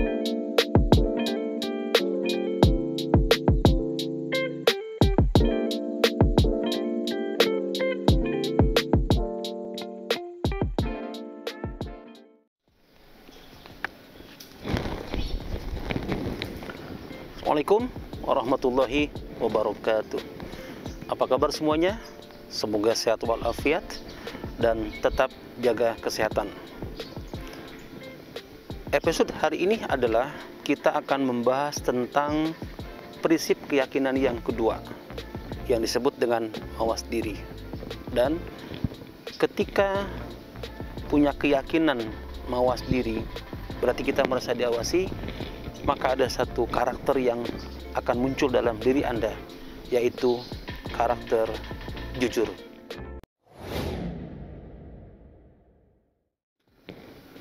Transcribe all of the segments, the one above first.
Assalamualaikum warahmatullahi wabarakatuh. Apa kabar semuanya? Semoga sehat walafiat dan tetap jaga kesehatan. Episode hari ini adalah kita akan membahas tentang prinsip keyakinan yang kedua yang disebut dengan mawas diri. Dan ketika punya keyakinan mawas diri, berarti kita merasa diawasi, maka ada satu karakter yang akan muncul dalam diri Anda, yaitu karakter jujur.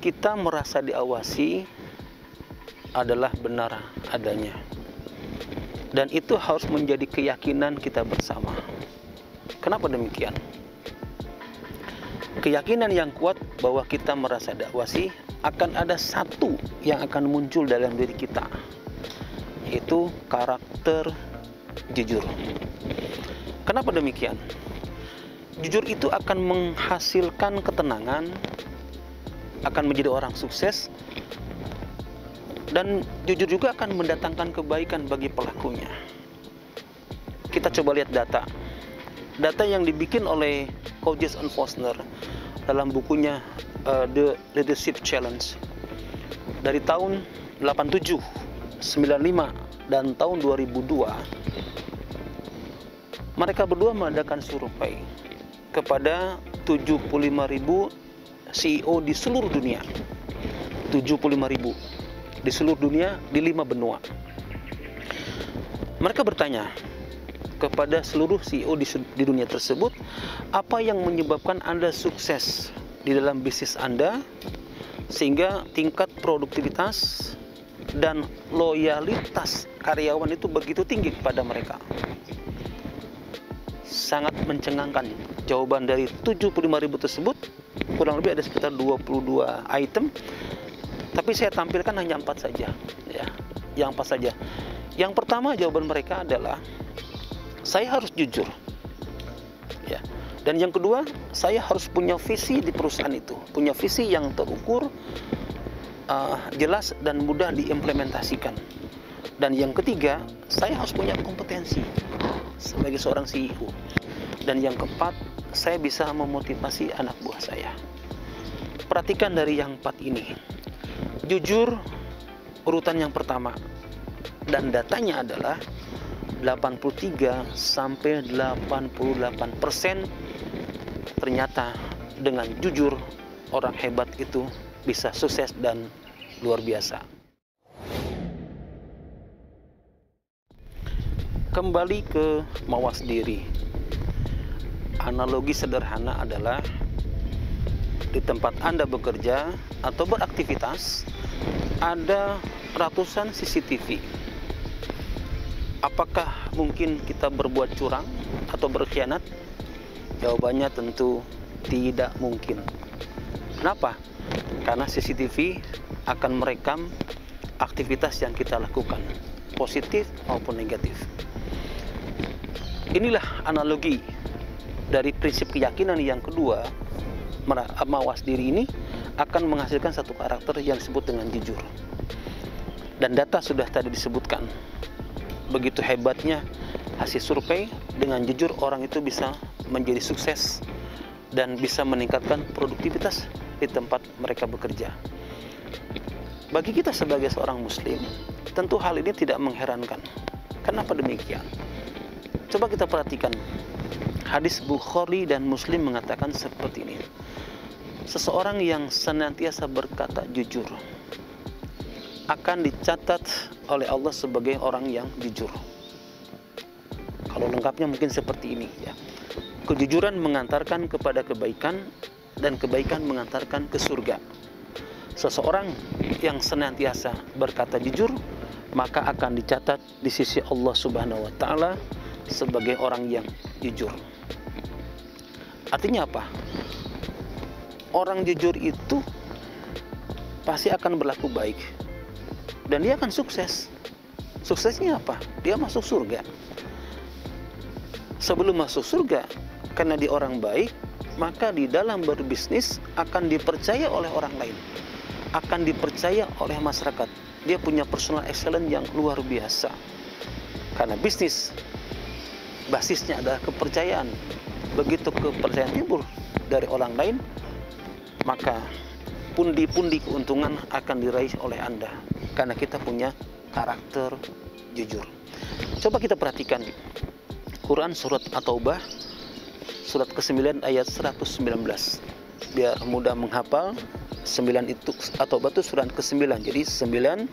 Kita merasa diawasi adalah benar adanya, dan itu harus menjadi keyakinan kita bersama. Kenapa demikian? Keyakinan yang kuat bahwa kita merasa diawasi, akan ada satu yang akan muncul dalam diri kita, yaitu karakter jujur. Kenapa demikian? Jujur itu akan menghasilkan ketenangan, akan menjadi orang sukses, dan jujur juga akan mendatangkan kebaikan bagi pelakunya. Kita coba lihat data yang dibikin oleh Hodges and Posner dalam bukunya The Leadership Challenge dari tahun 87, 95 dan tahun 2002. Mereka berdua mengadakan survei kepada 75.000 CEO di seluruh dunia. 75.000 di seluruh dunia di 5 benua. Mereka bertanya kepada seluruh CEO di dunia tersebut, apa yang menyebabkan Anda sukses di dalam bisnis Anda sehingga tingkat produktivitas dan loyalitas karyawan itu begitu tinggi kepada mereka? Sangat mencengangkan jawaban dari 75.000 tersebut, kurang lebih ada sekitar 22 item, tapi saya tampilkan hanya 4 saja ya. Yang 4 saja. Yang pertama, jawaban mereka adalah saya harus jujur ya. Dan yang kedua, saya harus punya visi di perusahaan itu, punya visi yang terukur, jelas dan mudah diimplementasikan. Dan yang ketiga, saya harus punya kompetensi sebagai seorang CEO. Dan yang keempat, saya bisa memotivasi anak buah saya. Perhatikan dari yang 4 ini. Jujur urutan yang pertama, dan datanya adalah 83-88% ternyata dengan jujur orang hebat itu bisa sukses dan luar biasa. Kembali ke mawas diri. Analogi sederhana adalah di tempat Anda bekerja atau beraktivitas ada ratusan CCTV. Apakah mungkin kita berbuat curang atau berkhianat? Jawabannya tentu tidak mungkin. Kenapa? Karena CCTV akan merekam aktivitas yang kita lakukan, positif maupun negatif. Inilah analogi dari prinsip keyakinan yang kedua, mawas diri ini akan menghasilkan satu karakter yang disebut dengan jujur. Dan data sudah tadi disebutkan. Begitu hebatnya hasil survei, dengan jujur orang itu bisa menjadi sukses dan bisa meningkatkan produktivitas di tempat mereka bekerja. Bagi kita sebagai seorang muslim, tentu hal ini tidak mengherankan. Kenapa demikian? Coba kita perhatikan. Hadis Bukhari dan Muslim mengatakan seperti ini. Seseorang yang senantiasa berkata jujur akan dicatat oleh Allah sebagai orang yang jujur. Kalau lengkapnya mungkin seperti ini ya. Kejujuran mengantarkan kepada kebaikan dan kebaikan mengantarkan ke surga. Seseorang yang senantiasa berkata jujur, maka akan dicatat di sisi Allah Subhanahu wa taala sebagai orang yang jujur. Artinya apa? Orang jujur itu pasti akan berlaku baik. dan dia akan sukses. Suksesnya apa? Dia masuk surga. Sebelum masuk surga, karena dia orang baik, maka di dalam berbisnis akan dipercaya oleh orang lain, akan dipercaya oleh masyarakat. Dia punya personal excellence yang luar biasa. Karena bisnis basisnya adalah kepercayaan. Begitu kepercayaan timbul dari orang lain, maka pundi-pundi keuntungan akan diraih oleh Anda. Karena kita punya karakter jujur. Coba kita perhatikan Quran surat At-Taubah surat ke-9 ayat 119. Biar mudah menghafal, 9 itu At-Taubah itu surat ke-9. Jadi 9119.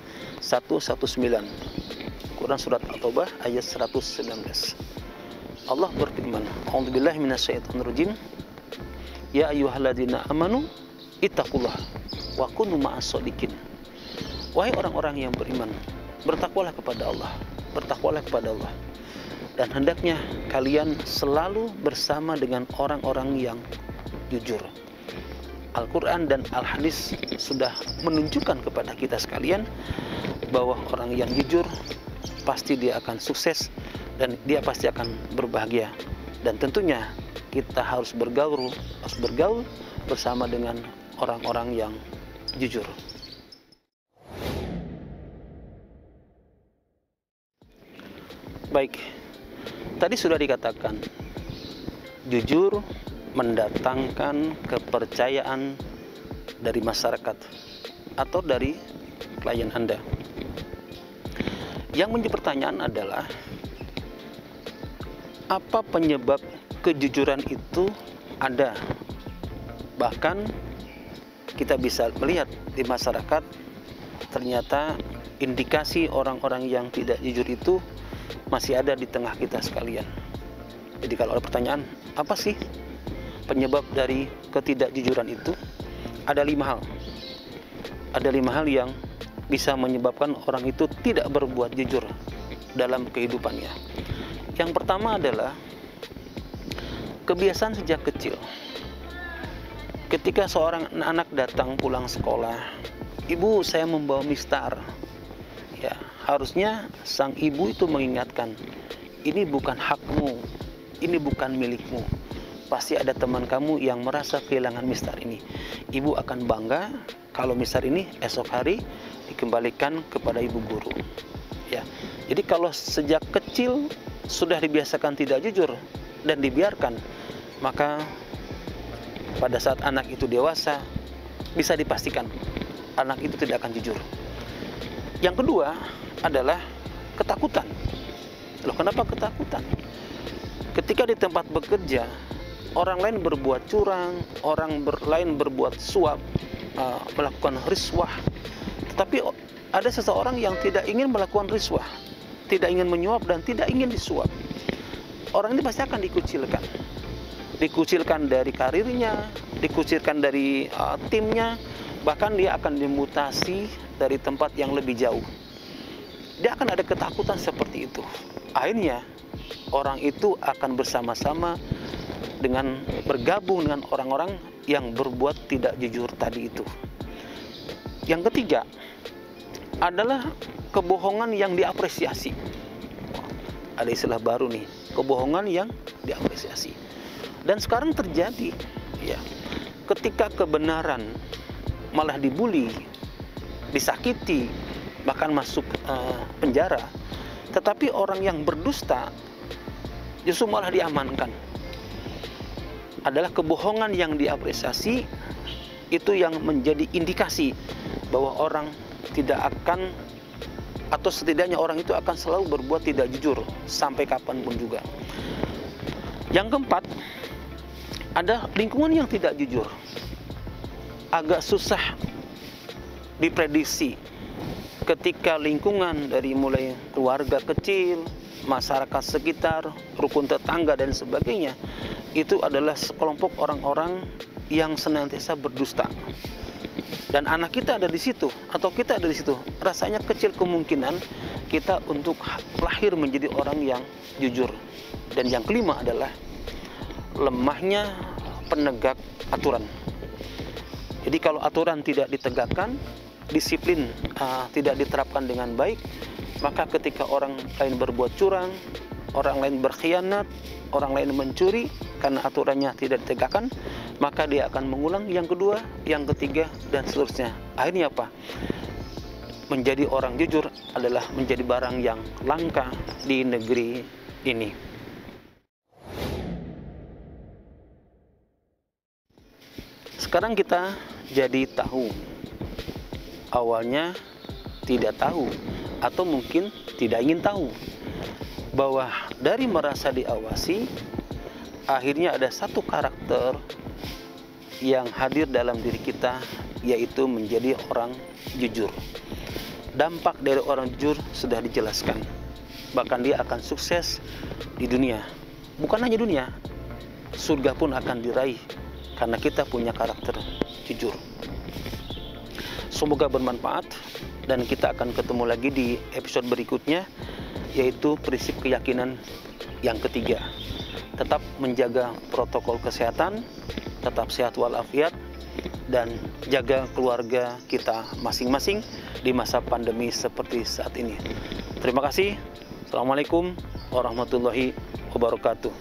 Quran surat At-Taubah ayat 119. Allah berfirman, A'udzubillahi minasyaitonirrajim. Ya ayyuhalladzina amanu ittaqullah wa kunu ma'as-shadiqin. Wahai orang-orang yang beriman, bertakwalah kepada Allah, bertakwalah kepada Allah. Dan hendaknya kalian selalu bersama dengan orang-orang yang jujur. Al-Quran dan Al-Hadis sudah menunjukkan kepada kita sekalian bahwa orang yang jujur pasti dia akan sukses dan dia pasti akan berbahagia. Dan tentunya kita harus bergaul bersama dengan orang-orang yang jujur. Baik, tadi sudah dikatakan jujur mendatangkan kepercayaan dari masyarakat atau dari klien Anda. Yang menjadi pertanyaan adalah, apa penyebab kejujuran itu ada? Bahkan kita bisa melihat di masyarakat ternyata indikasi orang-orang yang tidak jujur itu masih ada di tengah kita sekalian. Jadi kalau ada pertanyaan, apa sih penyebab dari ketidakjujuran itu? Ada 5 hal. Ada 5 hal yang bisa menyebabkan orang itu tidak berbuat jujur dalam kehidupannya. Yang pertama adalah kebiasaan sejak kecil. Ketika seorang anak datang pulang sekolah, ibu saya membawa mistar. Ya, harusnya sang ibu itu mengingatkan, ini bukan hakmu, ini bukan milikmu. Pasti ada teman kamu yang merasa kehilangan mistar ini. Ibu akan bangga kalau mistar ini esok hari dikembalikan kepada ibu guru. Ya, jadi kalau sejak kecil sudah dibiasakan tidak jujur dan dibiarkan, maka pada saat anak itu dewasa bisa dipastikan anak itu tidak akan jujur. Yang kedua adalah ketakutan. Loh, kenapa ketakutan? Ketika di tempat bekerja, orang lain berbuat curang, orang lain berbuat suap, melakukan riswah. Tetapi ada seseorang yang tidak ingin melakukan riswah, tidak ingin menyuap dan tidak ingin disuap. Orang ini pasti akan dikucilkan. Dikucilkan dari karirnya, dikucilkan dari timnya, bahkan dia akan dimutasi dari tempat yang lebih jauh. Dia akan ada ketakutan seperti itu. Akhirnya orang itu akan bersama-sama dengan bergabung dengan orang-orang yang berbuat tidak jujur tadi itu. Yang ketiga adalah kebohongan yang diapresiasi. Ada istilah baru nih, kebohongan yang diapresiasi. Dan sekarang terjadi, ya, ketika kebenaran malah dibully, disakiti, bahkan masuk penjara, tetapi orang yang berdusta justru malah diamankan. Adalah kebohongan yang diapresiasi, itu yang menjadi indikasi bahwa orang tidak akan, atau setidaknya orang itu akan selalu berbuat tidak jujur sampai kapanpun juga. Yang keempat, ada lingkungan yang tidak jujur. Agak susah diprediksi ketika lingkungan dari mulai keluarga kecil, masyarakat sekitar, rukun tetangga dan sebagainya, itu adalah sekelompok orang-orang yang senantiasa berdusta. Dan anak kita ada di situ, atau kita ada di situ, rasanya kecil kemungkinan kita untuk lahir menjadi orang yang jujur. Dan yang kelima adalah lemahnya penegak aturan. Jadi kalau aturan tidak ditegakkan, disiplin tidak diterapkan dengan baik, maka ketika orang lain berbuat curang, orang lain berkhianat, orang lain mencuri karena aturannya tidak ditegakkan, maka dia akan mengulang yang kedua, yang ketiga, dan seterusnya. Akhirnya apa? Menjadi orang jujur adalah menjadi barang yang langka di negeri ini. Sekarang kita jadi tahu. Awalnya tidak tahu, atau mungkin tidak ingin tahu, bahwa dari merasa diawasi, akhirnya ada satu karakter yang hadir dalam diri kita, yaitu menjadi orang jujur. Dampak dari orang jujur sudah dijelaskan, bahkan dia akan sukses di dunia. Bukan hanya dunia, surga pun akan diraih, karena kita punya karakter jujur. Semoga bermanfaat, dan kita akan ketemu lagi di episode berikutnya, yaitu prinsip keyakinan yang ketiga. Tetap menjaga protokol kesehatan, tetap sehat walafiat, dan jaga keluarga kita masing-masing di masa pandemi seperti saat ini. Terima kasih. Assalamualaikum warahmatullahi wabarakatuh.